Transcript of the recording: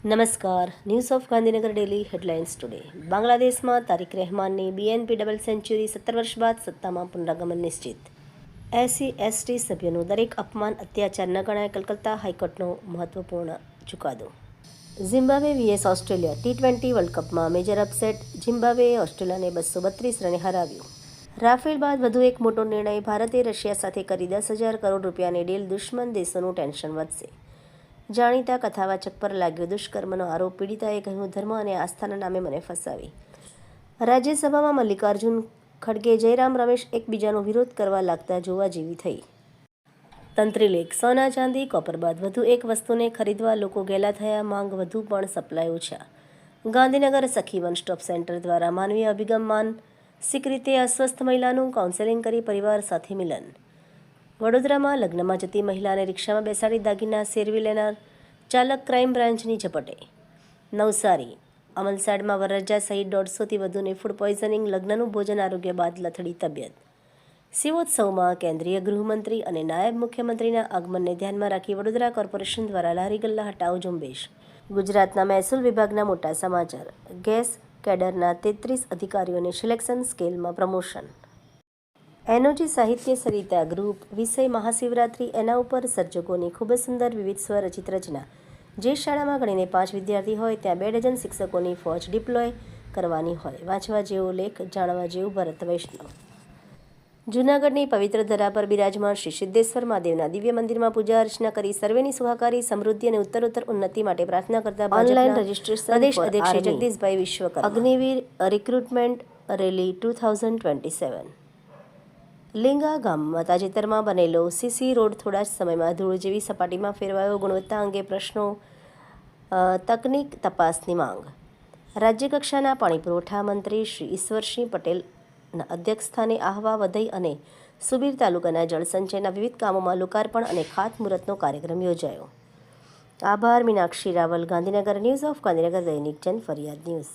નમસ્કાર. News of Gandhinagar daily headlines today. બાંગ્લાદેશમાં Tariq રહેમાનની BNP double century 17 વર્ષ બાદ સત્તામાં પુનરાગમન નિશ્ચિત. SC/ST સભ્યોનું દરેક અપમાન અત્યાચાર ન ગણાય. કલકત્તા હાઈકોર્ટનો મહત્વપૂર્ણ ચુકાદો. Zimbabwe vs Australia T20 world કપમાં મેજર અપસેટ. ઝિમ્બાબ્વેએ ઓસ્ટ્રેલિયાને 232 રને હરાવ્યું. રાફેલ બાદ વધુ એક મોટો નિર્ણય. ભારતે રશિયા સાથે કરી 10,000 કરોડ રૂપિયાની ડીલ. દુશ્મન દેશોનું ટેન્શન વધશે. જાણીતા કથાવાચક પર લાગ્યો દુષ્કર્મનો આરોપ. પીડિતાએ કહ્યું, ધર્મ અને આસ્થાના નામે મને ફસાવી. રાજ્યસભામાં મલ્લિકાર્જુન ખડગે, જયરામ રમેશ એકબીજાનો વિરોધ કરવા લાગતા જોવા જેવી થઈ. તંત્રી લેખ. સોના, ચાંદી, કોપર બાદ વધુ એક વસ્તુને ખરીદવા લોકો ગેલા થયા. માંગ વધુ પણ સપ્લાય ઓછા. ગાંધીનગર સખી વન સ્ટોપ સેન્ટર દ્વારા માનવીય અભિગમ. માનસિક રીતે અસ્વસ્થ મહિલાનું કાઉન્સેલિંગ કરી પરિવાર સાથે મિલન. વડોદરામાં લગ્નમાં જતી મહિલાને રિક્ષામાં બેસાડી દાગીના સેરવી લેનાર ચાલક ક્રાઇમ બ્રાન્ચની ઝપટે. નવસારી અમલસાડમાં વરરાજા સહિત 150થી વધુને ફૂડ પોઈઝનિંગ. લગ્નનું ભોજન આરોગ્ય બાદ લથડી તબિયત. શિવોત્સવમાં કેન્દ્રીય ગૃહમંત્રી અને નાયબ મુખ્યમંત્રીના આગમનને ધ્યાનમાં રાખી વડોદરા કોર્પોરેશન દ્વારા લારી ગલ્લા હટાવો ઝુંબેશ. ગુજરાતના મહેસૂલ વિભાગના મોટા સમાચાર. ગેસ કેડરના 33 અધિકારીઓને સિલેક્શન સ્કેલમાં પ્રમોશન. એનોજી સાહિત્ય સરિતા ગ્રુપ. વિષય મહાશિવરાત્રિ. એના ઉપર સર્જકોની ખૂબ જ સુંદર વિવિધ સ્વરચિત રચના. જે શાળામાં ગણીને 5 વિદ્યાર્થી હોય ત્યાં 2 ડઝન શિક્ષકોની ફોજ ડિપ્લોય કરવાની હોય. વાંચવા જેવો લેખ, જાણવા જેવું ભરત વૈષ્ણવ. જૂનાગઢની પવિત્ર ધરા પર બિરાજમાન શ્રી સિદ્ધેશ્વર મહાદેવના દિવ્ય મંદિરમાં પૂજા અર્ચના કરી સર્વેની સુખાકારી, સમૃદ્ધિ અને ઉત્તરોત્તર ઉન્નતિ માટે પ્રાર્થના કરતા ઓનલાઈન રજિસ્ટ્રેશન પ્રદેશ અધ્યક્ષ જગદીશભાઈ વિશ્વકર્મા. Agniveer recruitment rally 2027. લીંગા ગામમાં તાજેતરમાં બનેલો CC રોડ થોડા જ સમયમાં ધૂળ જેવી સપાટીમાં ફેરવાયો. ગુણવત્તા અંગે પ્રશ્નો. તકનીક તપાસની માંગ. રાજ્યકક્ષાના પાણી પુરવઠા મંત્રી શ્રી ઈશ્વરસિંહ પટેલના અધ્યક્ષસ્થાને આહવા, વધઈ અને સુબીર તાલુકાના જળસંચયના વિવિધ કામોમાં લોકાર્પણ અને ખાતમુહૂર્તનો કાર્યક્રમ યોજાયો. આભાર. મીનાક્ષી રાવલ, ગાંધીનગર. ન્યૂઝ ઓફ ગાંધીનગર દૈનિક જન ફરિયાદ ન્યૂઝ.